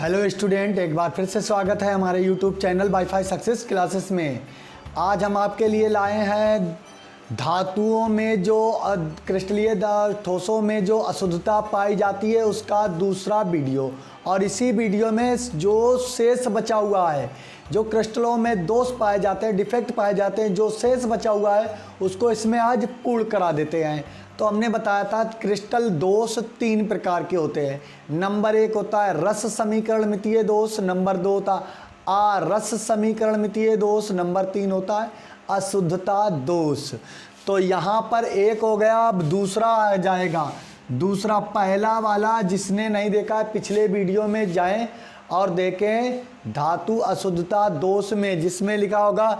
Hello student, एक बार फिर से स्वागत है हमारे YouTube channel wifi success classes में। आज हम आपके लिए लाए हैं धातुओं में जो क्रिस्टलीय ठोसों में जो अशुद्धता पाई जाती है उसका दूसरा वीडियो। और इसी वीडियो में जो शेष बचा हुआ है, जो क्रिस्टलों में दोष पाए जाते हैं, डिफेक्ट पाए जाते हैं, जो शेष बचा हुआ है उसको इसमें आज पूर्ण करा देते हैं। तो हमने बताया था क्रिस्टल दोष 3 प्रकार के होते हैं। नंबर 1 होता है रस समीकरण मितीय दोष, नंबर 2 होता है अरस समीकरण मितीय दोष, नंबर 3 होता है अशुद्धता दोष। तो यहाँ पर एक हो गया, अब दूसरा आ जाएगा। दूसरा पहला वाला जिसने नहीं देखा है पिछले वीडियो में जाएं और देखें धातु अशुद्धता दोष में, जिसमें लिखा होगा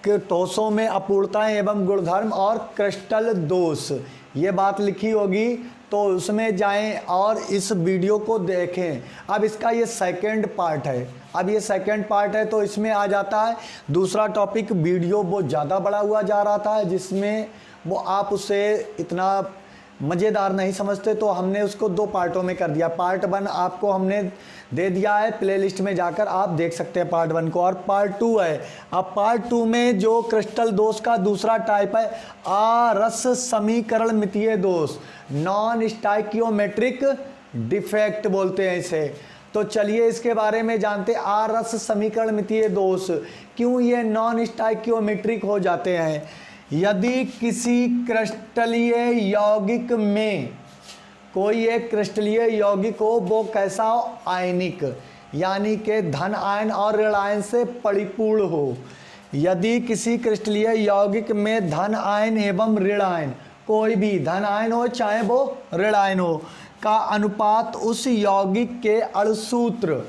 कि ठोसों में अपूर्णताएं एवं गुणधर्म और क्रिस्टल दोष, ये बात लिखी होगी। तो उसमें जाएं और इस वीडियो को देखें। अब इसका ये सेकंड पार्ट है। अब ये सेकंड पार्ट है तो इसमें आ जाता है दूसरा टॉपिक। वीडियो बहुत ज़्यादा बड़ा हुआ जा रहा था, जिसमें वो आप उसे इतना मज़ेदार नहीं समझते, तो हमने उसको 2 पार्टों में कर दिया। पार्ट 1 आपको हमने दे दिया है, प्लेलिस्ट में जाकर आप देख सकते हैं पार्ट 1 को, और पार्ट 2 है। अब पार्ट 2 में जो क्रिस्टल दोष का दूसरा टाइप है अरस समीकरण मितीय दोष, नॉन स्टाइकियोमेट्रिक डिफेक्ट बोलते हैं इसे। तो चलिए इसके बारे में जानते हैं। अरस समीकरण मितीय दोष क्यों ये नॉन स्टाइकियोमेट्रिक हो जाते हैं? यदि किसी क्रिस्टलीय यौगिक में कोई एक क्रिस्टलीय यौगिक हो, वो कैसा हो? आयनिक, यानी कि धन आयन और ऋण आयन से परिपूर्ण हो। यदि किसी क्रिस्टलीय यौगिक में धन आयन एवं ऋण आयन, कोई भी धन आयन हो चाहे वो ऋण आयन हो, का अनुपात उस यौगिक के अणुसूत्र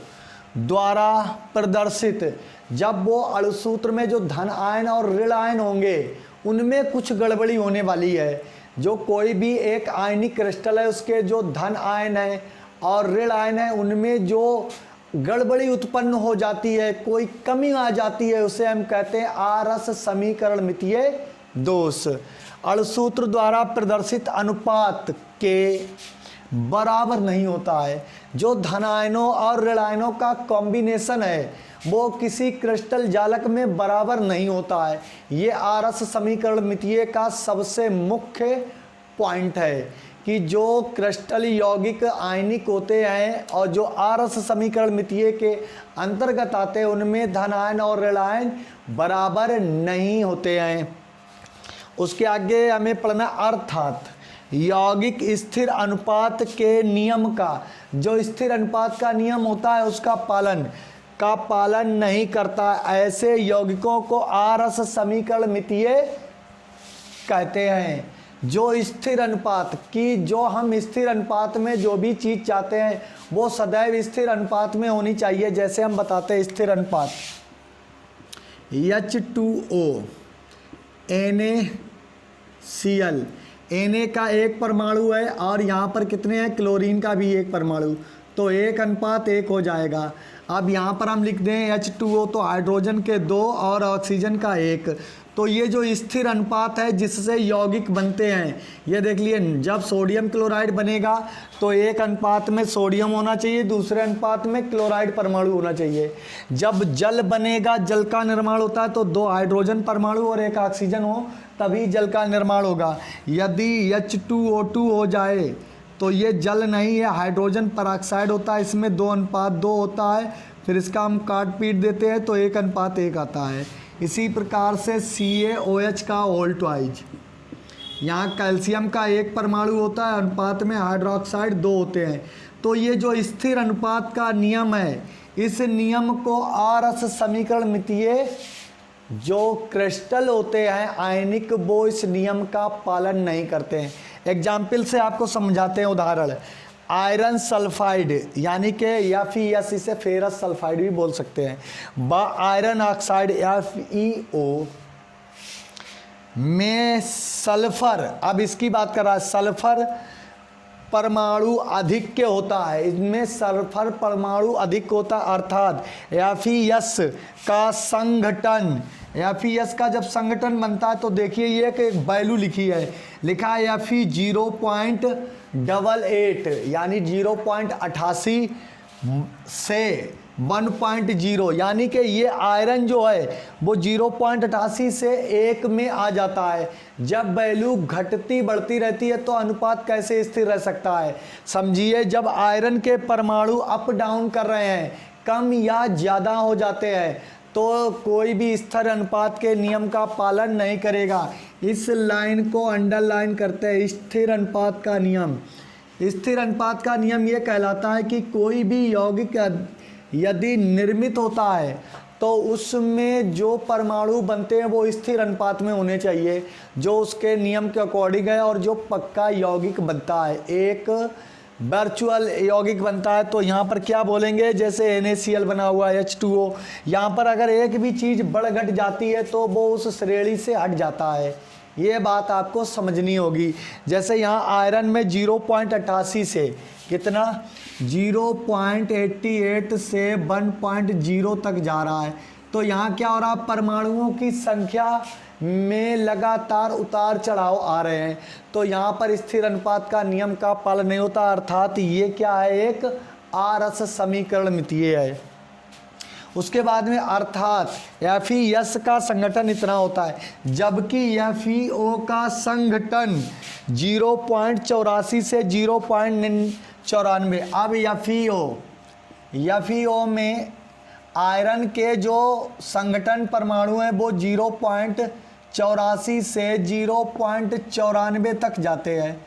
द्वारा प्रदर्शित, जब वो अणुसूत्र में जो धन आयन और ऋण आयन होंगे उनमें कुछ गड़बड़ी होने वाली है। जो कोई भी एक आयनिक क्रिस्टल है उसके जो धन आयन है और ऋण आयन है उनमें जो गड़बड़ी उत्पन्न हो जाती है, कोई कमी आ जाती है, उसे हम कहते हैं अरस समीकरण मितीय दोष। अणुसूत्र द्वारा प्रदर्शित अनुपात के बराबर नहीं होता है। जो धन आयनों और ऋण आयनों का कॉम्बिनेशन है वो किसी क्रिस्टल जालक में बराबर नहीं होता है। ये अरस समीकरण मितीय का सबसे मुख्य पॉइंट है कि जो क्रिस्टल यौगिक आयनिक होते हैं और जो अरस समीकरण मितीय के अंतर्गत आते हैं उनमें धन आयन और ऋण आयन बराबर नहीं होते हैं। उसके आगे हमें पढ़ना अर्थात यौगिक स्थिर अनुपात के नियम का, जो स्थिर अनुपात का नियम होता है उसका पालन नहीं करता, ऐसे यौगिकों को अरस समीकरण मितीय कहते हैं। जो स्थिर अनुपात की, जो हम स्थिर अनुपात में जो भी चीज़ चाहते हैं वो सदैव स्थिर अनुपात में होनी चाहिए। जैसे हम बताते हैं स्थिर अनुपात H2O NaCl, Na का 1 परमाणु है और यहाँ पर कितने हैं? क्लोरीन का भी 1 परमाणु, तो 1:1 हो जाएगा। अब यहाँ पर हम लिख दें H2O, तो हाइड्रोजन के 2 और ऑक्सीजन का 1। तो ये जो स्थिर अनुपात है जिससे यौगिक बनते हैं, ये देख लिए, जब सोडियम क्लोराइड बनेगा तो 1 अनुपात में सोडियम होना चाहिए, दूसरे अनुपात में क्लोराइड परमाणु होना चाहिए। जब जल बनेगा, जल का निर्माण होता है तो 2 हाइड्रोजन परमाणु और 1 ऑक्सीजन हो, तभी जल का निर्माण होगा। यदि H2O2 हो जाए तो ये जल नहीं है, हाइड्रोजन पेरोक्साइड होता है, इसमें 2:2 होता है। फिर इसका हम काट पीट देते हैं तो 1:1 आता है। इसी प्रकार से CaOH का होल ट्वाइज, यहाँ कैल्शियम का 1 परमाणु होता है, अनुपात में हाइड्रोक्साइड 2 होते हैं। तो ये जो स्थिर अनुपात का नियम है, इस नियम को अरस समीकरण मितीय जो क्रिस्टल होते हैं आयनिक, वो इस नियम का पालन नहीं करते हैं। एग्जाम्पल से आपको समझाते हैं उदाहरण। आयरन सल्फाइड, यानी कि FeS, इसे फेरस सल्फाइड भी बोल सकते हैं। आयरन ऑक्साइड FeO में सल्फर, अब इसकी बात कर रहा है, सल्फर परमाणु अधिक के होता है, इनमें सल्फर परमाणु अधिक होता है, अर्थात FeS का संघटन, FeS का जब संगठन बनता है तो देखिए ये कि एक वैल्यू लिखी है, लिखा है Fe 0.88 यानी 0.88 से 1.0, यानी कि ये आयरन जो है वो 0.88 से 1 में आ जाता है। जब वैल्यू घटती बढ़ती रहती है तो अनुपात कैसे स्थिर रह सकता है? समझिए, जब आयरन के परमाणु अप डाउन कर रहे हैं, कम या ज़्यादा हो जाते हैं, तो कोई भी स्थिर अनुपात के नियम का पालन नहीं करेगा। इस लाइन को अंडरलाइन करते हैं, स्थिर अनुपात का नियम। स्थिर अनुपात का नियम ये कहलाता है कि कोई भी यौगिक यदि निर्मित होता है तो उसमें जो परमाणु बनते हैं वो स्थिर अनुपात में होने चाहिए, जो उसके नियम के अकॉर्डिंग है, और जो पक्का यौगिक बनता है, एक वर्चुअल यौगिक बनता है। तो यहाँ पर क्या बोलेंगे, जैसे NaCl बना हुआ है, H2O, यहाँ पर अगर एक भी चीज़ बढ़ घट जाती है तो वो उस श्रेणी से हट जाता है। ये बात आपको समझनी होगी। जैसे यहाँ आयरन में 0.88 से कितना 0.88 से 1.0 तक जा रहा है, तो यहाँ क्या हो रहा, परमाणुओं की संख्या में लगातार उतार चढ़ाव आ रहे हैं, तो यहाँ पर स्थिर अनुपात का नियम का पालन नहीं होता। अर्थात ये क्या है, एक आरस समीकरण मितीय है। उसके बाद में अर्थात FeS का संगठन इतना होता है, जबकि FeO का संगठन 0.84 से 0.94। अब FeO में आयरन के जो संगठन परमाणु हैं वो 0.84 से 0.94 तक जाते हैं।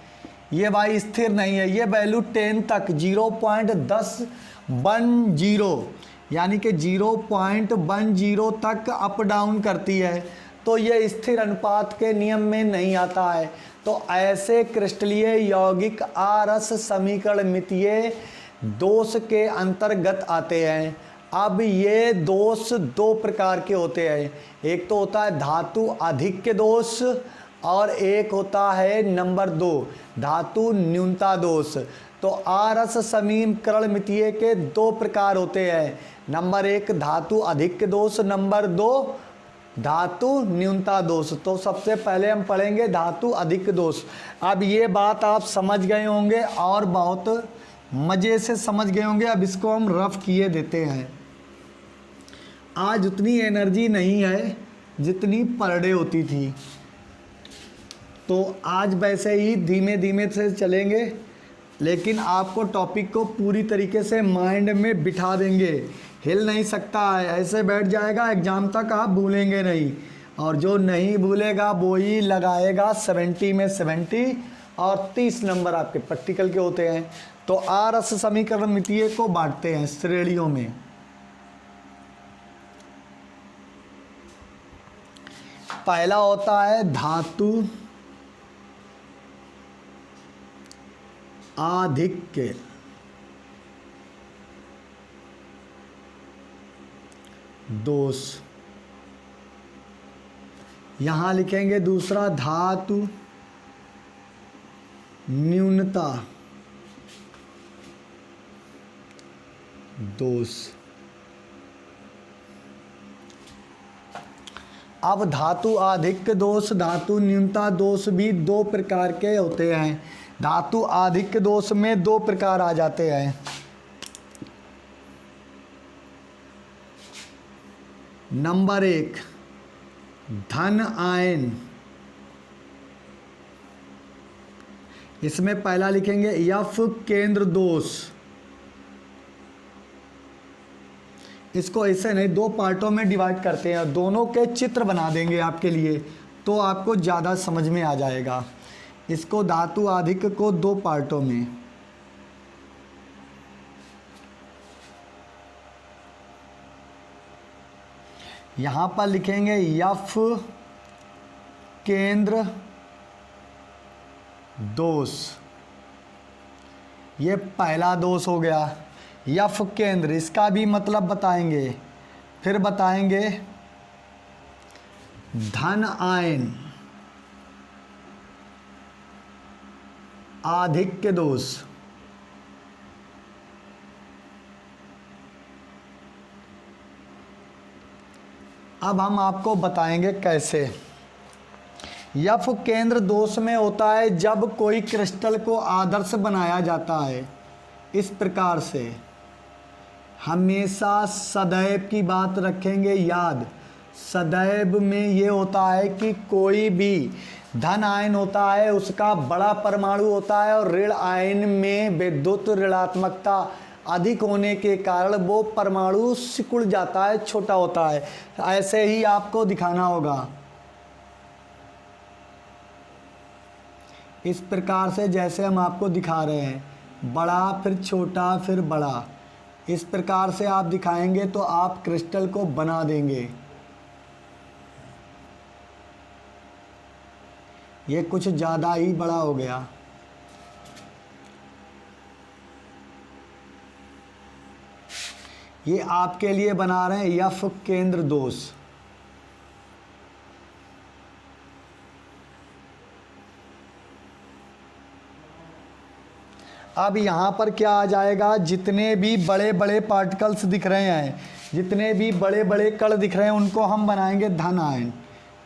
ये भाई स्थिर नहीं है, ये वैल्यू 10 तक 0.10 यानी कि 0.10 तक अप डाउन करती है, तो ये स्थिर अनुपात के नियम में नहीं आता है। तो ऐसे क्रिस्टलीय यौगिक आरस समीकरण मितीय दोष के अंतर्गत आते हैं। अब ये दोष दो प्रकार के होते हैं, एक तो होता है धातु आधिक्य दोष और एक होता है नंबर 2 धातु न्यूनता दोष। तो आरस समीकरण मितीय के दो प्रकार होते हैं, नंबर 1 धातु आधिक्य दोष, नंबर 2 धातु न्यूनता दोष। तो सबसे पहले हम पढ़ेंगे धातु अधिक दोष। अब ये बात आप समझ गए होंगे और बहुत मज़े से समझ गए होंगे। अब इसको हम रफ किए देते हैं। आज उतनी एनर्जी नहीं है जितनी पर डे होती थी, तो आज वैसे ही धीमे धीमे से चलेंगे, लेकिन आपको टॉपिक को पूरी तरीके से माइंड में बिठा देंगे। हिल नहीं सकता है, ऐसे बैठ जाएगा, एग्ज़ाम तक आप भूलेंगे नहीं, और जो नहीं भूलेगा वो ही लगाएगा 70 में 70 और 30 नंबर आपके प्रैक्टिकल के होते हैं। तो आरस समीकरण मितीय को बांटते हैं श्रेणियों में। पहला होता है धातु आधिक्य दोष, यहां लिखेंगे दूसरा धातु न्यूनता दोष। अब धातु आधिक्य दोष धातु न्यूनता दोष भी दो प्रकार के होते हैं। धातु आधिक्य दोष में दो प्रकार आ जाते हैं। नंबर 1 धन आयन, इसमें पहला लिखेंगे F केंद्र दोष। इसको ऐसे नहीं, दो पार्टों में डिवाइड करते हैं, दोनों के चित्र बना देंगे आपके लिए, तो आपको ज़्यादा समझ में आ जाएगा। इसको धातु आधिक्य को दो पार्टों में, यहाँ पर लिखेंगे F केंद्र दोष, ये पहला दोष हो गया। F केंद्र, इसका भी मतलब बताएंगे, फिर बताएंगे धन आयन आधिक्य दोष। अब हम आपको बताएंगे कैसे। F केंद्र दोष में होता है जब कोई क्रिस्टल को आदर्श बनाया जाता है, इस प्रकार से हमेशा सदैव की बात रखेंगे याद। सदैव में ये होता है कि कोई भी धन आयन होता है उसका बड़ा परमाणु होता है, और ऋण आयन में विद्युत ऋणात्मकता अधिक होने के कारण वो परमाणु सिकुड़ जाता है, छोटा होता है। ऐसे ही आपको दिखाना होगा, इस प्रकार से जैसे हम आपको दिखा रहे हैं, बड़ा फिर छोटा फिर बड़ा, इस प्रकार से आप दिखाएंगे तो आप क्रिस्टल को बना देंगे। ये कुछ ज़्यादा ही बड़ा हो गया। ये आपके लिए बना रहे हैं एफ केंद्र दोष। अब यहाँ पर क्या आ जाएगा, जितने भी बड़े बड़े पार्टिकल्स दिख रहे हैं, जितने भी बड़े बड़े कण दिख रहे हैं, उनको हम बनाएंगे धन आयन।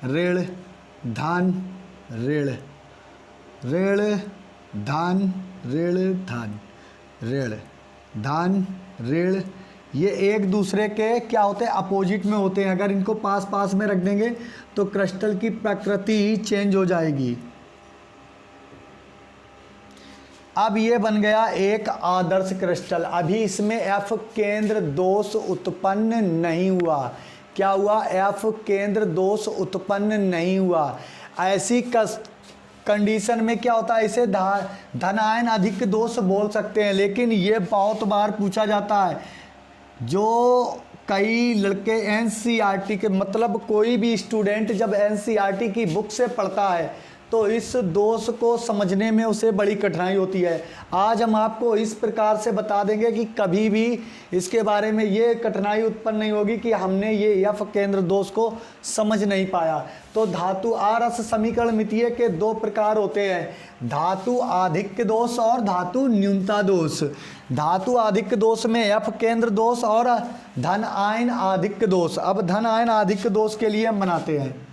ऋण धन ऋण, ऋण धन ऋण धन, ऋण धन ऋण, ये एक दूसरे के क्या होते हैं, अपोजिट में होते हैं। अगर इनको पास पास में रख देंगे तो क्रिस्टल की प्रकृति ही चेंज हो जाएगी। अब ये बन गया एक आदर्श क्रिस्टल। अभी इसमें एफ केंद्र दोष उत्पन्न नहीं हुआ। क्या हुआ, एफ केंद्र दोष उत्पन्न नहीं हुआ। ऐसी कंडीशन में क्या होता है, इसे धन आयन अधिक दोष बोल सकते हैं। लेकिन ये बहुत बार पूछा जाता है, जो कई लड़के एनसीईआरटी के, मतलब कोई भी स्टूडेंट जब एनसीईआरटी की बुक से पढ़ता है तो इस दोष को समझने में उसे बड़ी कठिनाई होती है। आज हम आपको इस प्रकार से बता देंगे कि कभी भी इसके बारे में ये कठिनाई उत्पन्न नहीं होगी कि हमने ये एफ केंद्र दोष को समझ नहीं पाया। तो धातु आरस समीकरण मितीय के दो प्रकार होते हैं, धातु आधिक्य दोष और धातु न्यूनता दोष। धातु आधिक्य दोष में एफ केंद्र दोष और धन आयन आधिक्य दोष। अब धन आयन आधिक्य दोष के लिए हम बनाते हैं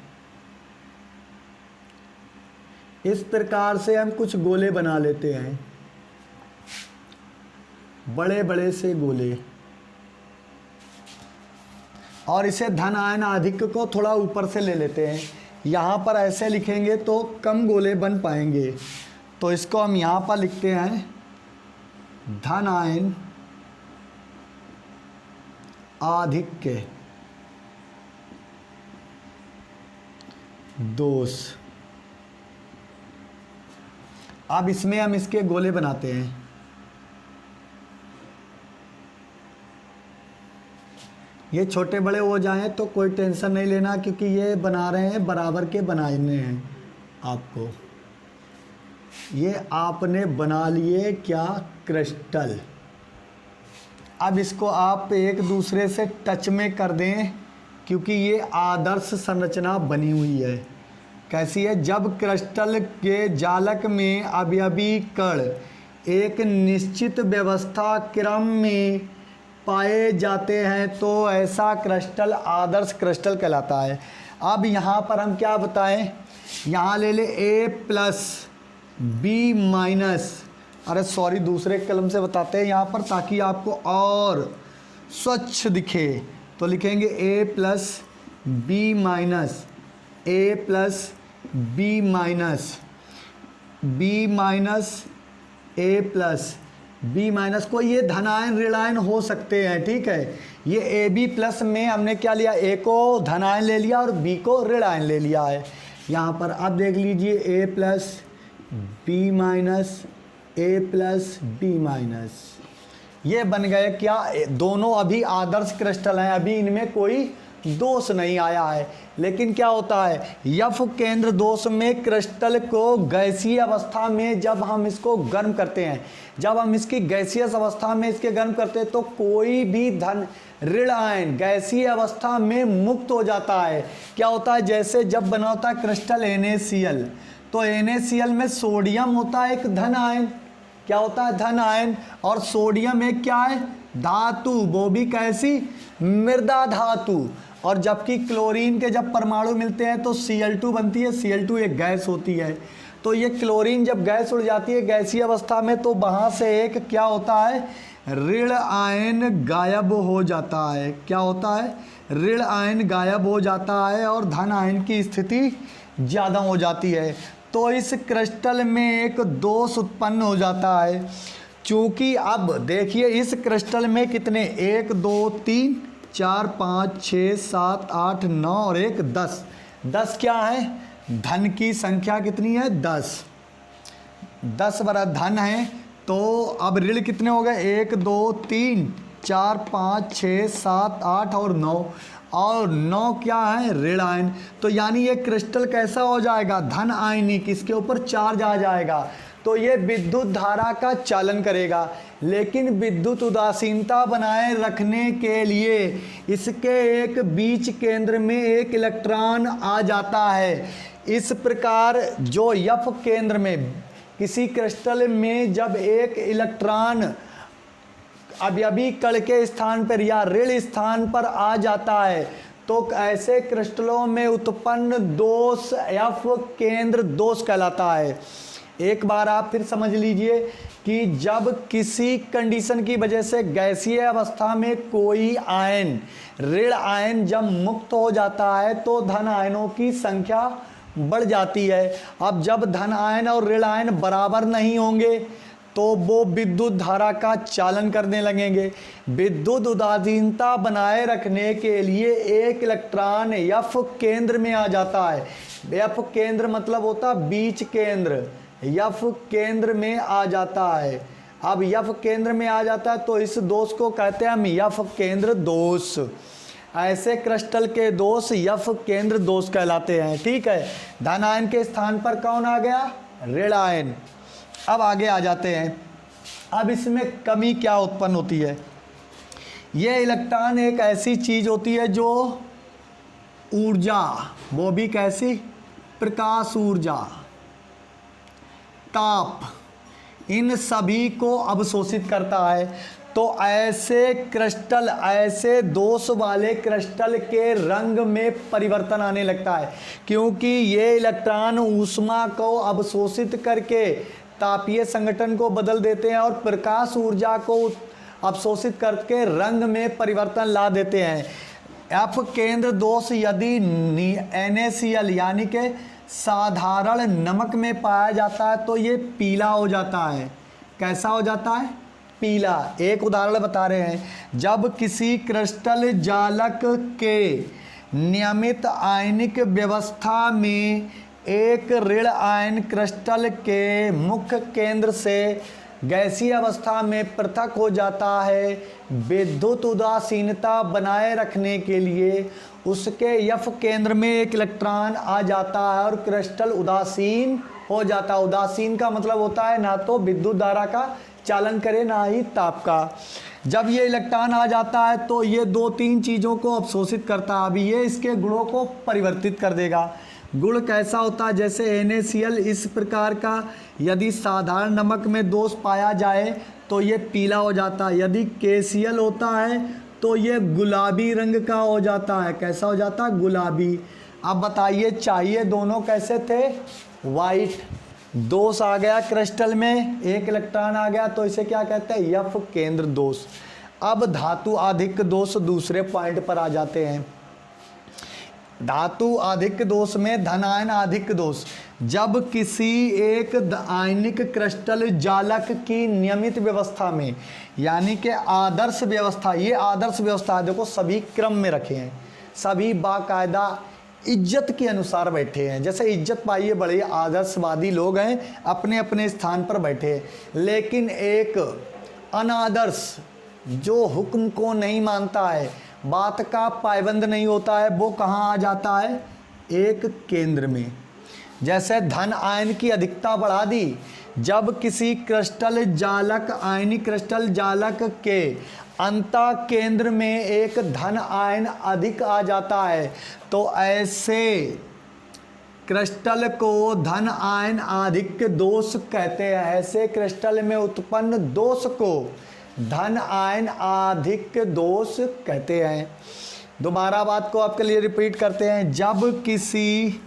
इस प्रकार से, हम कुछ गोले बना लेते हैं, बड़े बड़े से गोले, और इसे धन आयन आधिक्य को थोड़ा ऊपर से ले लेते हैं। यहाँ पर ऐसे लिखेंगे तो कम गोले बन पाएंगे, तो इसको हम यहाँ पर लिखते हैं धन आयन आधिक्य दोष। अब इसमें हम इसके गोले बनाते हैं। ये छोटे बड़े हो जाएं तो कोई टेंशन नहीं लेना, क्योंकि ये बना रहे हैं बराबर के बनाने हैं आपको। ये आपने बना लिए क्या, क्रिस्टल। अब इसको आप एक दूसरे से टच में कर दें, क्योंकि ये आदर्श संरचना बनी हुई है। कैसी है, जब क्रिस्टल के जालक में अवयवी कण एक निश्चित व्यवस्था क्रम में पाए जाते हैं तो ऐसा क्रिस्टल आदर्श क्रिस्टल कहलाता है। अब यहाँ पर हम क्या बताएं, यहाँ ले ले A प्लस B माइनस, अरे सॉरी दूसरे कलम से बताते हैं यहाँ पर ताकि आपको और स्वच्छ दिखे। तो लिखेंगे A plus B minus, A plus B minus, B minus A plus B minus को, ये धनायन ऋणायन हो सकते हैं, ठीक है। ये AB प्लस में हमने क्या लिया, A को धनायन ले लिया और B को ऋणायन ले लिया है यहाँ पर। अब देख लीजिए A plus B minus, A plus B minus, ये बन गए क्या, दोनों अभी आदर्श क्रिस्टल हैं, अभी इनमें कोई दोष नहीं आया है। लेकिन क्या होता है, एफ केंद्र दोष में क्रिस्टल को गैसीय अवस्था में जब हम इसको गर्म करते हैं, जब हम इसकी गैसीय अवस्था में इसके गर्म करते हैं तो कोई भी धन ऋण आयन गैसीय अवस्था में मुक्त हो जाता है। क्या होता है, जैसे जब बना होता है क्रिस्टल NaCl, तो NaCl में सोडियम होता है एक धन आयन, क्या होता है, धन आयन, और सोडियम एक क्या है, धातु, वो भी कैसी, मृदा धातु। और जबकि क्लोरीन के जब परमाणु मिलते हैं तो Cl2 बनती है, Cl2 एक गैस होती है। तो ये क्लोरीन जब गैस उड़ जाती है गैसीय अवस्था में तो वहाँ से एक क्या होता है, ऋण आयन गायब हो जाता है। क्या होता है? ऋण आयन गायब हो जाता है और धन आयन की स्थिति ज़्यादा हो जाती है। तो इस क्रिस्टल में एक दोष उत्पन्न हो जाता है। चूँकि अब देखिए इस क्रिस्टल में कितने 1 2 3 4 5 6 7 8 9 और 1 10। 10 क्या है? धन की संख्या कितनी है? 10। 10 बड़ा धन है। तो अब ऋण कितने हो गए? 1 2 3 4 5 6 7 8 और 9। और 9 क्या है? ऋण आयन। तो यानी ये क्रिस्टल कैसा हो जाएगा? धन आयनिक। इसके ऊपर चार्ज आ जाएगा तो ये विद्युत धारा का चालन करेगा। लेकिन विद्युत उदासीनता बनाए रखने के लिए इसके एक बीच केंद्र में एक इलेक्ट्रॉन आ जाता है। इस प्रकार जो F केंद्र में किसी क्रिस्टल में जब एक इलेक्ट्रॉन अवयवी कण के स्थान पर या ऋण स्थान पर आ जाता है तो ऐसे क्रिस्टलों में उत्पन्न दोष F केंद्र दोष कहलाता है। एक बार आप फिर समझ लीजिए कि जब किसी कंडीशन की वजह से गैसीय अवस्था में कोई आयन ऋण आयन जब मुक्त हो जाता है तो धन आयनों की संख्या बढ़ जाती है। अब जब धन आयन और ऋण आयन बराबर नहीं होंगे तो वो विद्युत धारा का चालन करने लगेंगे। विद्युत उदासीनता बनाए रखने के लिए एक इलेक्ट्रॉन F केंद्र में आ जाता है। F केंद्र मतलब होता बीच केंद्र। F केंद्र में आ जाता है। अब F केंद्र में आ जाता है तो इस दोष को कहते हैं हम F केंद्र दोष। ऐसे क्रिस्टल के दोष F केंद्र दोष कहलाते हैं। ठीक है। धन आयन के स्थान पर कौन आ गया? ऋण आयन। अब आगे आ जाते हैं। अब इसमें कमी क्या उत्पन्न होती है? ये इलेक्ट्रॉन एक ऐसी चीज होती है जो ऊर्जा, वो भी कैसी? प्रकाश ऊर्जा, ताप, इन सभी को अवशोषित करता है। तो ऐसे क्रिस्टल, ऐसे दोष वाले क्रिस्टल के रंग में परिवर्तन आने लगता है क्योंकि ये इलेक्ट्रॉन ऊष्मा को अवशोषित करके तापीय संगठन को बदल देते हैं और प्रकाश ऊर्जा को अवशोषित करके रंग में परिवर्तन ला देते हैं। F केंद्र दोष यदि NaCl यानी कि साधारण नमक में पाया जाता है तो ये पीला हो जाता है। कैसा हो जाता है? पीला। एक उदाहरण बता रहे हैं। जब किसी क्रिस्टल जालक के नियमित आयनिक व्यवस्था में एक ऋण आयन क्रिस्टल के मुख्य केंद्र से गैसीय अवस्था में पृथक हो जाता है, विद्युत उदासीनता बनाए रखने के लिए उसके F केंद्र में एक इलेक्ट्रॉन आ जाता है और क्रिस्टल उदासीन हो जाता है। उदासीन का मतलब होता है ना तो विद्युत धारा का चालन करे ना ही ताप का। जब ये इलेक्ट्रॉन आ जाता है तो ये 2-3 चीज़ों को अवशोषित करता है। अभी ये इसके गुणों को परिवर्तित कर देगा। गुण कैसा होता है? जैसे NaCl इस प्रकार का यदि साधारण नमक में दोष पाया जाए तो ये पीला हो जाता है। यदि KCl होता है तो ये गुलाबी रंग का हो जाता है। कैसा हो जाता है? गुलाबी। अब बताइए चाहिए दोनों कैसे थे? वाइट। दोष आ गया क्रिस्टल में, एक इलेक्ट्रॉन आ गया तो इसे क्या कहते हैं? F केंद्र दोष। अब धातु आधिक्य दोष दूसरे पॉइंट पर आ जाते हैं। धातु आधिक्य दोष में धन आयन आधिक्य दोष। जब किसी एक आयनिक क्रिस्टल जालक की नियमित व्यवस्था में यानी कि आदर्श व्यवस्था, ये आदर्श व्यवस्था देखो सभी क्रम में रखे हैं, सभी बाकायदा इज्जत के अनुसार बैठे हैं। जैसे इज्जत पाइए बड़े आदर्शवादी लोग हैं, अपने अपने स्थान पर बैठे हैं। लेकिन एक अनादर्श जो हुक्म को नहीं मानता है, बात का पाबंद नहीं होता है, वो कहाँ आ जाता है? एक केंद्र में। जैसे धन आयन की अधिकता बढ़ा दी। जब किसी क्रिस्टल जालक आयनिक क्रिस्टल जालक के अंतः केंद्र में एक धन आयन अधिक आ जाता है तो ऐसे क्रिस्टल को धन आयन आधिक्य दोष कहते हैं। ऐसे क्रिस्टल में उत्पन्न दोष को धन आयन आधिक्य दोष कहते हैं। दोबारा बात को आपके लिए रिपीट करते हैं। जब किसी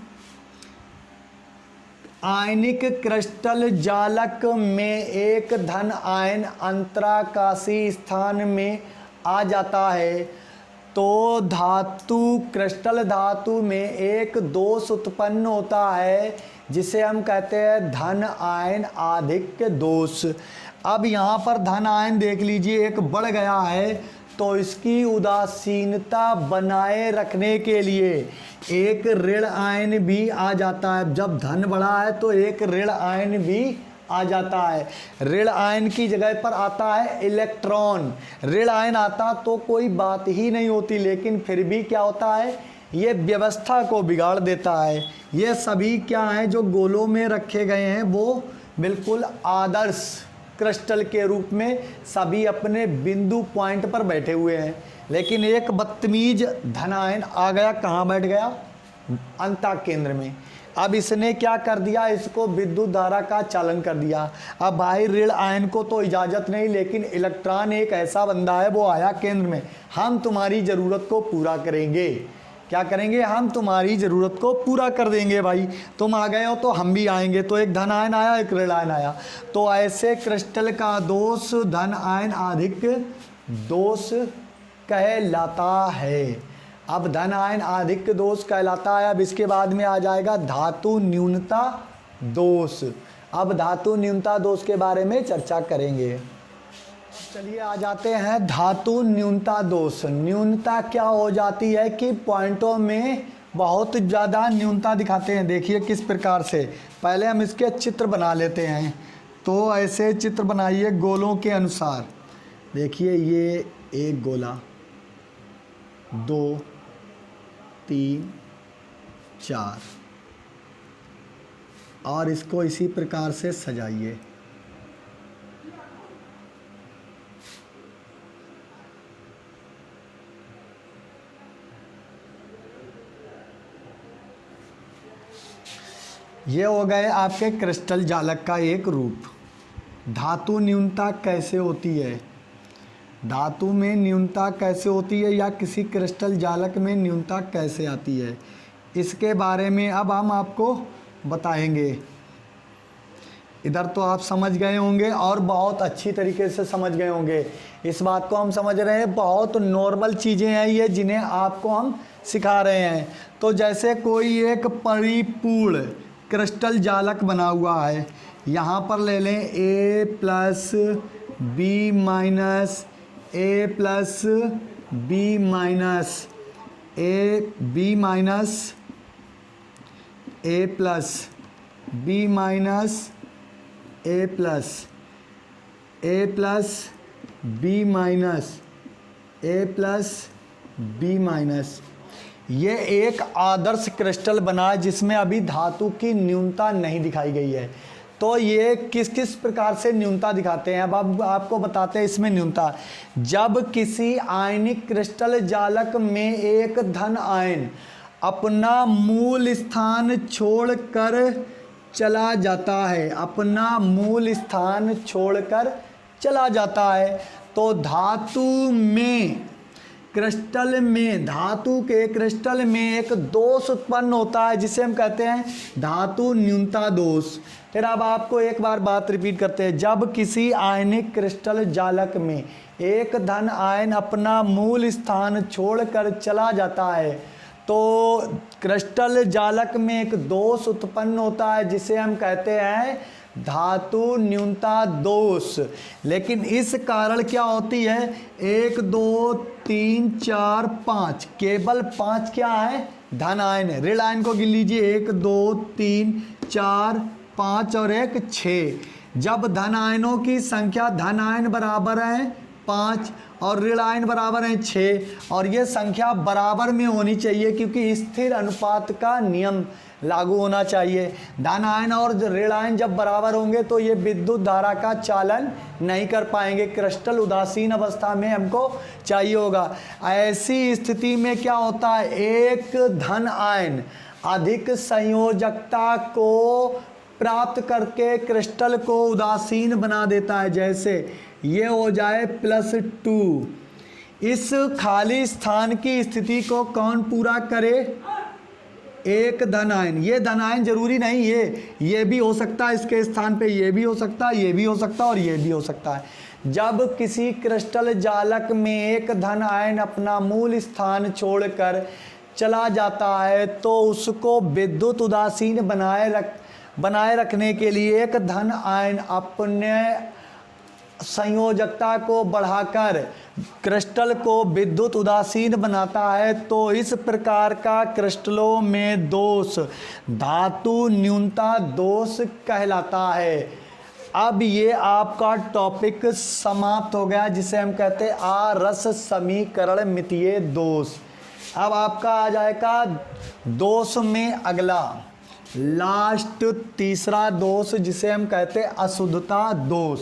आयनिक क्रिस्टल जालक में एक धन आयन अंतराकाशी स्थान में आ जाता है तो धातु क्रिस्टल धातु में एक दोष उत्पन्न होता है जिसे हम कहते हैं धन आयन आधिक्य दोष। अब यहाँ पर धन आयन देख लीजिए एक बढ़ गया है तो इसकी उदासीनता बनाए रखने के लिए एक ऋण आयन भी आ जाता है। जब धन बढ़ा है तो एक ऋण आयन भी आ जाता है। ऋण आयन की जगह पर आता है इलेक्ट्रॉन। ऋण आयन आता तो कोई बात ही नहीं होती, लेकिन फिर भी क्या होता है, ये व्यवस्था को बिगाड़ देता है। ये सभी क्या हैं जो गोलों में रखे गए हैं वो बिल्कुल आदर्श क्रिस्टल के रूप में सभी अपने बिंदु पॉइंट पर बैठे हुए हैं, लेकिन एक बदतमीज धन आयन आ गया, कहाँ बैठ गया, अंतः केंद्र में। अब इसने क्या कर दिया, इसको विद्युत धारा का चालन कर दिया। अब भाई ऋण आयन को तो इजाज़त नहीं, लेकिन इलेक्ट्रॉन एक ऐसा बंदा है वो आया केंद्र में, हम तुम्हारी ज़रूरत को पूरा करेंगे। क्या करेंगे, हम तुम्हारी ज़रूरत को पूरा कर देंगे भाई, तुम आ गए हो तो हम भी आएंगे। तो एक धन आयन आया, एक ऋण आयन आया, तो ऐसे क्रिस्टल का दोष धन आयन आधिक्य दोष कहलाता है। अब धन आयन आधिक्य दोष कहलाता है। अब इसके बाद में आ जाएगा धातु न्यूनता दोष। अब धातु न्यूनता दोष के बारे में चर्चा करेंगे। चलिए आ जाते हैं धातु न्यूनता दोष। न्यूनता क्या हो जाती है कि पॉइंटों में बहुत ज़्यादा न्यूनता दिखाते हैं। देखिए किस प्रकार से, पहले हम इसके चित्र बना लेते हैं। तो ऐसे चित्र बनाइए गोलों के अनुसार। देखिए ये एक गोला, 2 3 4 और इसको इसी प्रकार से सजाइए। ये हो गए आपके क्रिस्टल जालक का एक रूप। धातु न्यूनता कैसे होती है, धातु में न्यूनता कैसे होती है या किसी क्रिस्टल जालक में न्यूनता कैसे आती है, इसके बारे में अब हम आपको बताएंगे। इधर तो आप समझ गए होंगे और बहुत अच्छी तरीके से समझ गए होंगे। इस बात को हम समझ रहे हैं, बहुत नॉर्मल चीज़ें हैं ये जिन्हें आपको हम सिखा रहे हैं। तो जैसे कोई एक परिपूर्ण क्रिस्टल जालक बना हुआ है, यहाँ पर ले लें A plus B minus A plus B minus A B minus A plus B minus A plus A plus B minus A plus B minus. ये एक आदर्श क्रिस्टल बना है जिसमें अभी धातु की न्यूनता नहीं दिखाई गई है। तो ये किस किस प्रकार से न्यूनता दिखाते हैं, अब आपको बताते हैं इसमें न्यूनता। जब किसी आयनिक क्रिस्टल जालक में एक धन आयन अपना मूल स्थान छोड़कर चला जाता है, अपना मूल स्थान छोड़कर चला जाता है, तो धातु में क्रिस्टल में धातु के क्रिस्टल में एक दोष उत्पन्न होता है जिसे हम कहते हैं धातु न्यूनता दोष। फिर अब आपको एक बार बात रिपीट करते हैं। जब किसी आयनिक क्रिस्टल जालक में एक धन आयन अपना मूल स्थान छोड़कर चला जाता है तो क्रिस्टल जालक में एक दोष उत्पन्न होता है जिसे हम कहते हैं धातु न्यूनता दोष। लेकिन इस कारण क्या होती है, 1 2 3 4 5, केवल 5 क्या है, धन आयन है। ऋण आयन को गिन लीजिए, 1 2 3 4 5 और 1 6। जब धन आयनों की संख्या धन आयन बराबर है 5 और ऋण आयन बराबर है 6 और ये संख्या बराबर में होनी चाहिए क्योंकि स्थिर अनुपात का नियम लागू होना चाहिए। धन आयन और ऋण आयन जब बराबर होंगे तो ये विद्युत धारा का चालन नहीं कर पाएंगे, क्रिस्टल उदासीन अवस्था में हमको चाहिए होगा। ऐसी स्थिति में क्या होता है, एक धन आयन अधिक संयोजकता को प्राप्त करके क्रिस्टल को उदासीन बना देता है। जैसे ये हो जाए +2। इस खाली स्थान की स्थिति को कौन पूरा करे, एक धन आयन, ये धन आयन जरूरी नहीं, ये भी हो सकता है, इसके स्थान पे ये भी हो सकता है, ये भी हो सकता है और ये भी हो सकता है। जब किसी क्रिस्टल जालक में एक धन आयन अपना मूल स्थान छोड़कर चला जाता है तो उसको विद्युत उदासीन बनाए रखने के लिए एक धन आयन अपने संयोजकता को बढ़ाकर क्रिस्टल को विद्युत उदासीन बनाता है। तो इस प्रकार का क्रिस्टलों में दोष धातु न्यूनता दोष कहलाता है। अब ये आपका टॉपिक समाप्त हो गया, जिसे हम कहते हैं आरस समीकरण मितीय दोष। अब आपका आ जाएगा दोष में अगला लास्ट तीसरा दोष, जिसे हम कहते हैं अशुद्धता दोष।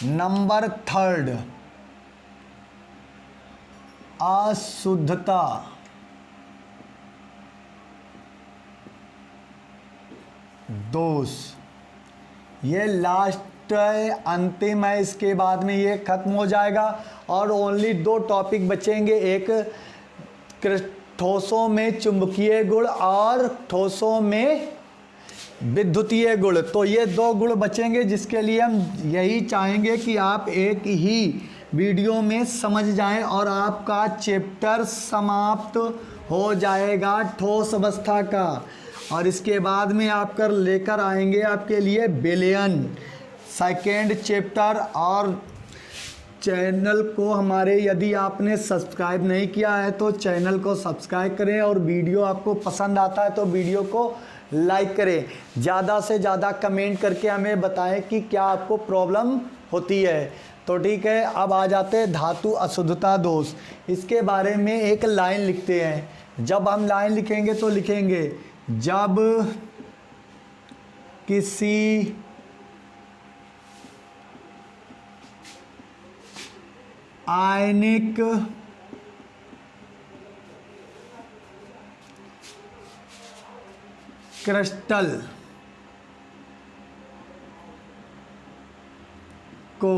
नंबर 3 अशुद्धता दोष। ये लास्ट अंतिम है, इसके बाद में ये खत्म हो जाएगा और ओनली 2 टॉपिक बचेंगे, एक ठोसों में चुंबकीय गुण और ठोसों में विद्युतीय गुण। तो ये 2 गुण बचेंगे, जिसके लिए हम यही चाहेंगे कि आप एक ही वीडियो में समझ जाएं और आपका चैप्टर समाप्त हो जाएगा ठोस अवस्था का। और इसके बाद में आप लेकर आएंगे आपके लिए विलयन सेकेंड चैप्टर। और चैनल को हमारे यदि आपने सब्सक्राइब नहीं किया है तो चैनल को सब्सक्राइब करें, और वीडियो आपको पसंद आता है तो वीडियो को लाइक करें। ज़्यादा से ज़्यादा कमेंट करके हमें बताएं कि क्या आपको प्रॉब्लम होती है। तो ठीक है, अब आ जाते हैं धातु अशुद्धता दोष। इसके बारे में एक लाइन लिखते हैं। जब हम लाइन लिखेंगे तो लिखेंगे जब किसी आयनिक क्रिस्टल को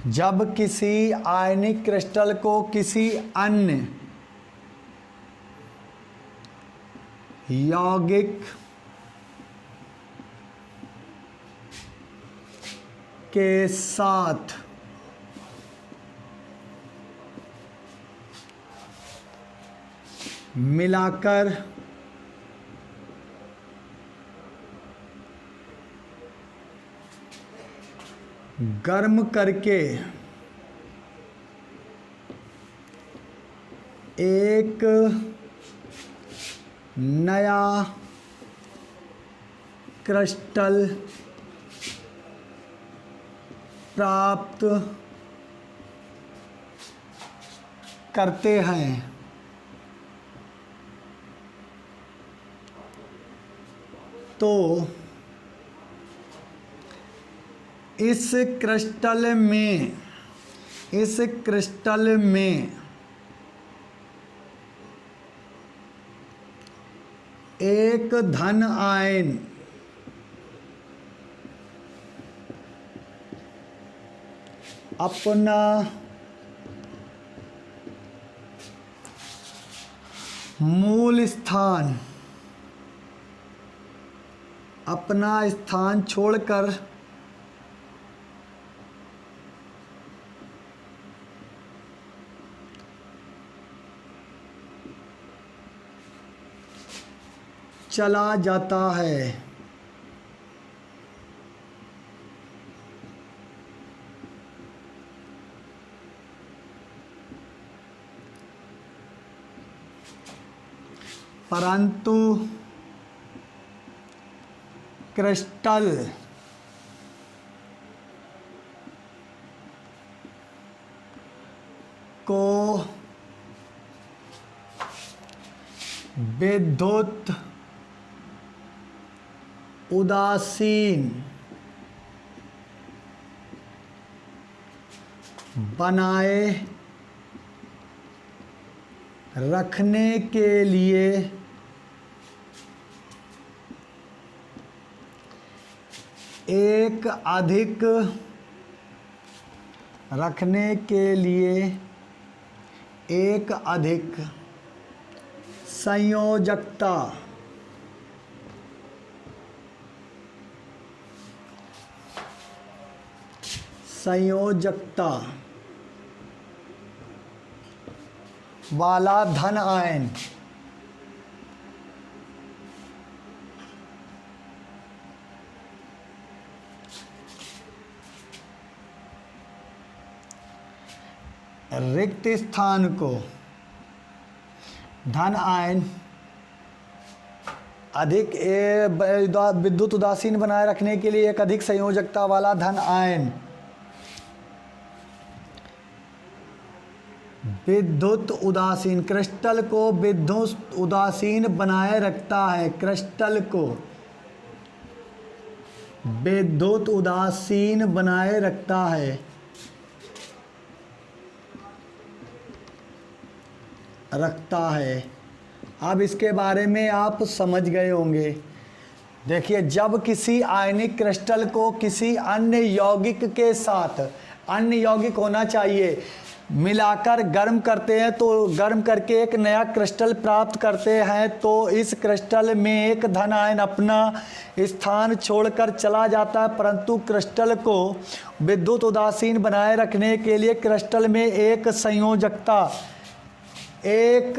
जब किसी आयनिक क्रिस्टल को किसी अन्य यौगिक के साथ मिलाकर गर्म करके एक नया क्रिस्टल प्राप्त करते हैं तो इस क्रिस्टल में एक धन आयन अपना मूल स्थान छोड़कर चला जाता है। परंतु क्रिस्टल को विद्युत उदासीन बनाए रखने के लिए एक अधिक रखने के लिए एक अधिक संयोजकता वाला धन आयन रिक्त स्थान को धन आयन अधिक विद्युत उदासीन बनाए रखने के लिए एक अधिक संयोजकता वाला धन आयन विद्युत उदासीन क्रिस्टल को विद्युत उदासीन बनाए रखता है। क्रिस्टल को विद्युत उदासीन बनाए रखता है। अब इसके बारे में आप समझ गए होंगे। देखिए, जब किसी आयनिक क्रिस्टल को किसी अन्य यौगिक के साथ, अन्य यौगिक होना चाहिए, मिलाकर गर्म करते हैं तो गर्म करके एक नया क्रिस्टल प्राप्त करते हैं, तो इस क्रिस्टल में एक धन आयन अपना स्थान छोड़कर चला जाता है। परंतु क्रिस्टल को विद्युत उदासीन बनाए रखने के लिए क्रिस्टल में एक संयोजकता, एक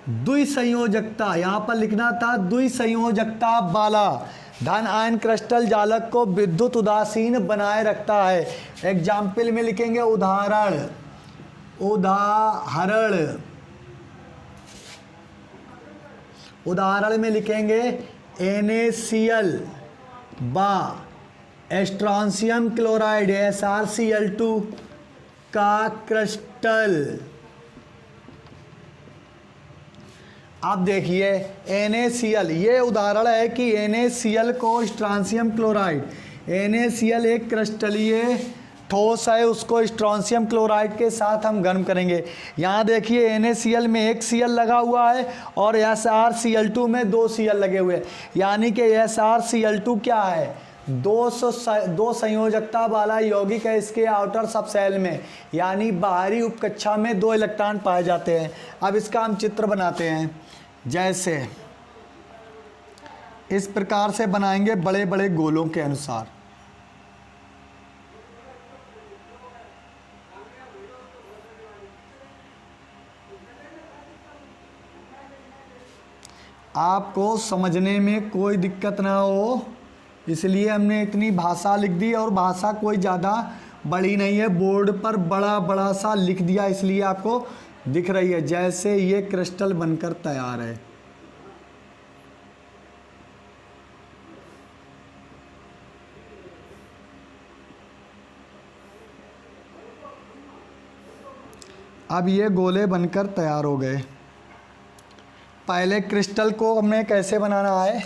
द्विसंयोजकता, यहाँ पर लिखना था द्विसंयोजकता वाला धन आयन क्रिस्टल जालक को विद्युत उदासीन बनाए रखता है। एग्जाम्पल में लिखेंगे उदाहरण में लिखेंगे NaCl बा स्ट्रोंशियम क्लोराइड SrCl2 का क्रिस्टल। अब देखिए NaCl, ये उदाहरण है कि NaCl को स्ट्रोंशियम क्लोराइड, NaCl एक क्रिस्टलीय ठोस है, उसको स्ट्रोंशियम क्लोराइड के साथ हम गर्म करेंगे। यहाँ देखिए NaCl में एक Cl लगा हुआ है और SrCl2 में 2 Cl लगे हुए हैं, यानी कि SrCl2 क्या है, दो संयोजकता वाला यौगिक है। इसके आउटर सबसेल में यानी बाहरी उपकक्षा में 2 इलेक्ट्रॉन पाए जाते हैं। अब इसका हम चित्र बनाते हैं, जैसे इस प्रकार से बनाएंगे बड़े बड़े गोलों के अनुसार। आपको समझने में कोई दिक्कत ना हो, इसलिए हमने इतनी भाषा लिख दी, और भाषा कोई ज़्यादा बड़ी नहीं है, बोर्ड पर बड़ा बड़ा सा लिख दिया, इसलिए आपको दिख रही है। जैसे ये क्रिस्टल बनकर तैयार है। अब ये गोले बनकर तैयार हो गए। पहले क्रिस्टल को हमें कैसे बनाना है,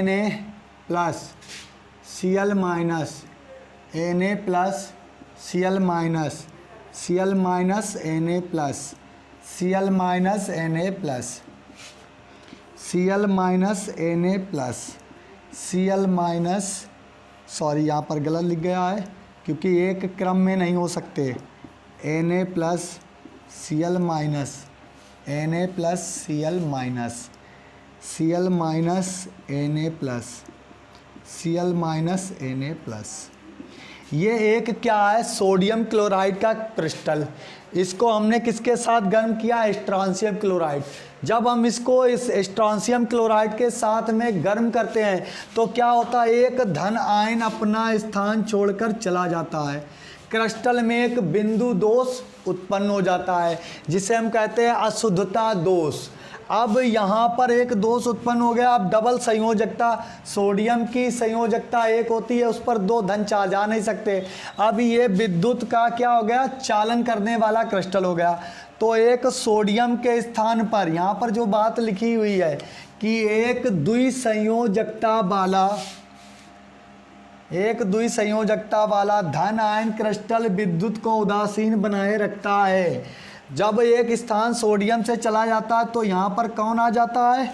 Na plus Cl minus, Na plus Cl minus, Cl minus Na plus, Cl minus Na plus, Cl minus Na plus, Cl minus, sorry यहाँ पर गलत लिख गया है क्योंकि एक क्रम में नहीं हो सकते। Na plus Cl minus, Na plus Cl minus, Cl minus Na plus, Cl minus Na plus. ये एक क्या है, सोडियम क्लोराइड का क्रिस्टल। इसको हमने किसके साथ गर्म किया, स्ट्रोंशियम क्लोराइड। जब हम इसको इस स्ट्रोंशियम क्लोराइड के साथ में गर्म करते हैं तो क्या होता है, एक धन आयन अपना स्थान छोड़कर चला जाता है। क्रिस्टल में एक बिंदु दोष उत्पन्न हो जाता है जिसे हम कहते हैं अशुद्धता दोष। अब यहाँ पर एक दोष उत्पन्न हो गया। अब डबल संयोजकता, सोडियम की संयोजकता एक होती है, उस पर 2 धन जा नहीं सकते। अब ये विद्युत का क्या हो गया, चालन करने वाला क्रिस्टल हो गया। तो एक सोडियम के स्थान पर यहाँ पर जो बात लिखी हुई है कि एक द्विसंयोजकता वाला धन आयन क्रिस्टल विद्युत को उदासीन बनाए रखता है। जब एक स्थान सोडियम से चला जाता है तो यहाँ पर कौन आ जाता है,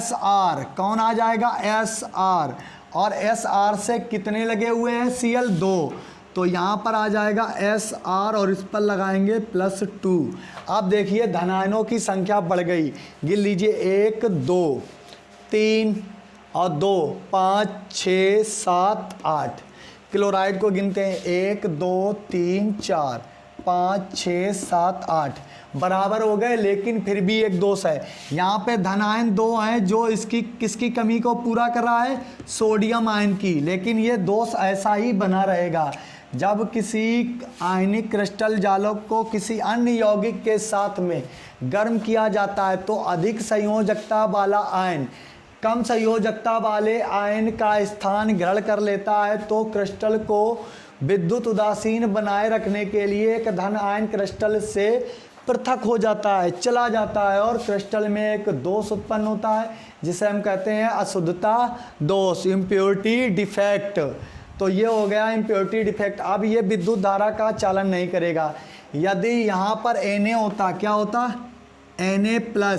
Sr। कौन आ जाएगा, Sr। और SR से कितने लगे हुए हैं Cl 2, तो यहाँ पर आ जाएगा SR और इस पर लगाएंगे +2। अब देखिए धनायनों की संख्या बढ़ गई, गिन लीजिए 1 2 3 और 2 5 6 7 8। क्लोराइड को गिनते हैं 1 2 3 4 5 6 7 8 बराबर हो गए। लेकिन फिर भी एक दोष है, यहाँ पे धनायन 2 हैं जो किसकी कमी को पूरा कर रहा है, सोडियम आयन की। लेकिन ये दोष ऐसा ही बना रहेगा, जब किसी आयनिक क्रिस्टल जालक को किसी अन्य यौगिक के साथ में गर्म किया जाता है तो अधिक संयोजकता वाला आयन कम संयोजकता वाले आयन का स्थान ग्रहण कर लेता है, तो क्रिस्टल को विद्युत उदासीन बनाए रखने के लिए एक धन आयन क्रिस्टल से पृथक हो जाता है, चला जाता है, और क्रिस्टल में एक दोष उत्पन्न होता है जिसे हम कहते हैं अशुद्धता दोष, इम्प्योरिटी डिफेक्ट। तो ये हो गया इम्प्योरिटी डिफेक्ट। अब ये विद्युत धारा का चालन नहीं करेगा। यदि यहाँ पर Na होता, क्या होता, Na+,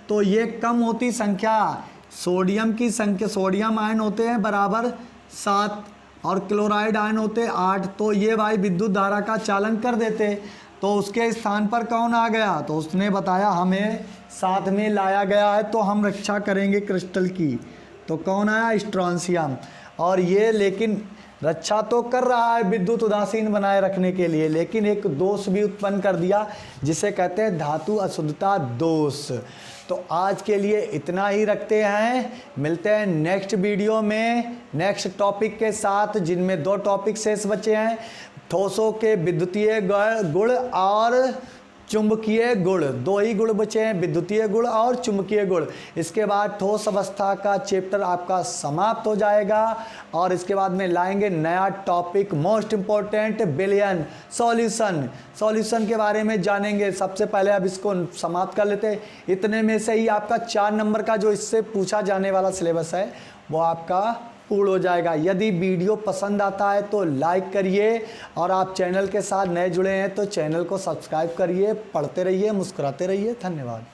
तो ये कम होती संख्या, सोडियम की संख्या, सोडियम आयन होते हैं बराबर 7 और क्लोराइड आयन होते 8, तो ये भाई विद्युत धारा का चालन कर देते। तो उसके स्थान पर कौन आ गया, तो उसने बताया हमें साथ में लाया गया है तो हम रक्षा करेंगे क्रिस्टल की। तो कौन आया, स्ट्रोंशियम। और ये लेकिन रक्षा तो कर रहा है विद्युत उदासीन बनाए रखने के लिए, लेकिन एक दोष भी उत्पन्न कर दिया जिसे कहते हैं धातु अशुद्धता दोष। तो आज के लिए इतना ही रखते हैं, मिलते हैं नेक्स्ट वीडियो में नेक्स्ट टॉपिक के साथ, जिनमें 2 टॉपिक शेष बचे हैं, ठोसों के विद्युतीय गुण और चुंबकीय गुण। 2 ही गुण बचे हैं, विद्युतीय गुण और चुंबकीय गुण। इसके बाद ठोस अवस्था का चैप्टर आपका समाप्त हो जाएगा और इसके बाद में लाएंगे नया टॉपिक, मोस्ट इम्पोर्टेंट, विलयन सॉल्यूशन के बारे में जानेंगे। सबसे पहले अब इसको समाप्त कर लेते हैं। इतने में से ही आपका 4 नंबर का जो इससे पूछा जाने वाला सिलेबस है वो आपका पूर्ण हो जाएगा। यदि वीडियो पसंद आता है तो लाइक करिए, और आप चैनल के साथ नए जुड़े हैं तो चैनल को सब्सक्राइब करिए। पढ़ते रहिए, मुस्कुराते रहिए। धन्यवाद।